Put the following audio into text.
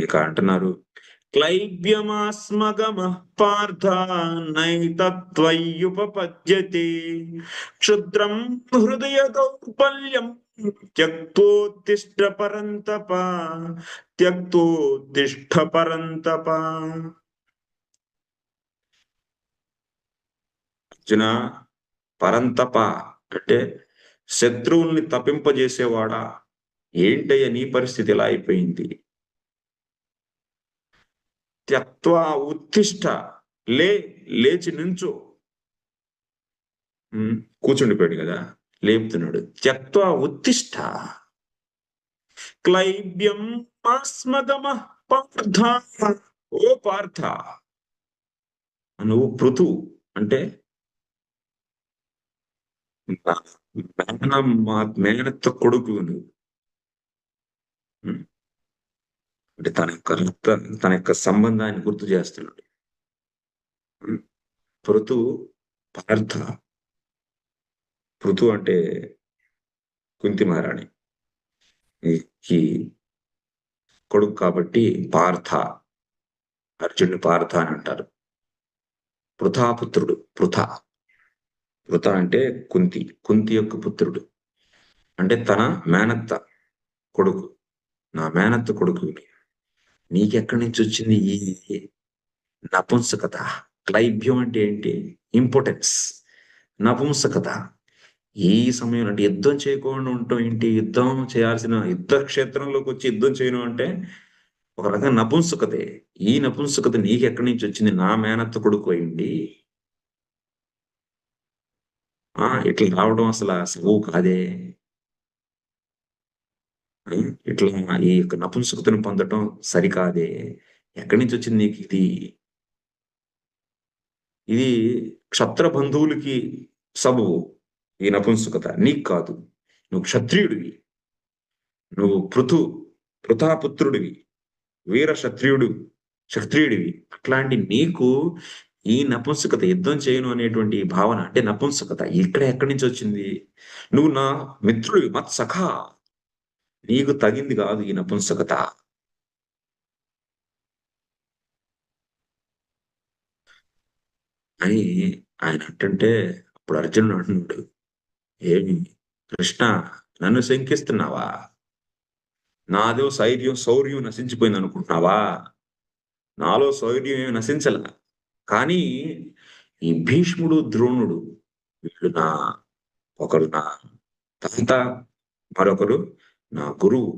ఇక అంటున్నారు, క్లైబ్యమాస్మగమః పార్థ నైతత్వయ్యుపపద్యతే క్షుద్రం హృదయ దౌర్బల్యం త్యక్తోత్తిష్ట పరంతప త్యక్తోత్తిష్ట పరంతప. అర్జున, పరంతప అంటే శత్రువుల్ని తప్పింపజేసేవాడా, ఏంటయ్య నీ పరిస్థితి ఎలా అయిపోయింది? త్యక్త్వా ఉత్తిష్ట, లే, లేచి నించో. కూర్చుండిపోయాడు కదా, లేపుతున్నాడు. త్యక్త్వా ఉత్తిష్ట క్లైబ్యం ఆస్మగమ పార్థ. ఓ పార్థ, నువ్వు పృథు అంటే మేనత్త కొడుకు నువ్వు. ఉమ్, అంటే తన యొక్క సంబంధాన్ని గుర్తు చేస్తున్నాడు. పృథు, పార్థ. పృథు అంటే కుంతి మహారాణి ఈ కొడుకు కాబట్టి పార్థ, అర్జునుడు పార్థ అని అంటారు. పృథాపుత్రుడు, పృథ అంటే కుంతి, కుంతి యొక్క పుత్రుడు. అంటే తన మేనత్త కొడుకు. నా మేనత్త కొడుకు. నీకెక్కడి నుంచి వచ్చింది ఈ నపుంసకత? క్లైబ్యం అంటే ఏంటి? ఇంపార్టెన్స్. నపుంసకత. ఈ సమయంలో అంటే యుద్ధం చేయకుండా ఉండటం ఏంటి? యుద్ధం చేయాల్సిన యుద్ధ క్షేత్రంలోకి వచ్చి యుద్ధం చేయడం అంటే ఒక రకంగా నపుంసకతే. ఈ నపుంసకత నీకెక్కడి నుంచి వచ్చింది? నా మేనత్త కొడుకు అయింది ఇట్లా రావడం అసలు సబబు కాదే. ఇట్లా ఈ యొక్క నపుంసకతను పొందటం సరికాదే. ఎక్కడి నుంచి వచ్చింది నీకు ఇది? ఇది క్షత్ర బంధువులకి సబబు ఈ నపుంసకత, నీకు కాదు. నువ్వు క్షత్రియుడివి, నువ్వు పృథాపుత్రుడివి, వీర క్షత్రియుడివి. అట్లాంటి నీకు ఈ నపుంసకత, యుద్ధం చేయను అనేటువంటి భావన అంటే నపుంసకత ఇక్కడ ఎక్కడి నుంచి వచ్చింది? నువ్వు నా మిత్రుడివి, మత్సఖా. నీకు తగింది కాదు ఈ నపుంసకత అని ఆయన అంటుంటే, అప్పుడు అర్జునుడు అంటున్నాడు, ఏమి కృష్ణ, నన్ను శంకిస్తున్నావా? నాదో శౌర్యం నశించిపోయింది అనుకుంటున్నావా? నాలో శౌర్యం ఏమి నశించల. కానీ ఈ భీష్ముడు, ద్రోణుడు వీళ్ళు ఒకరు నా తాత, మరొకరు నా గురువు.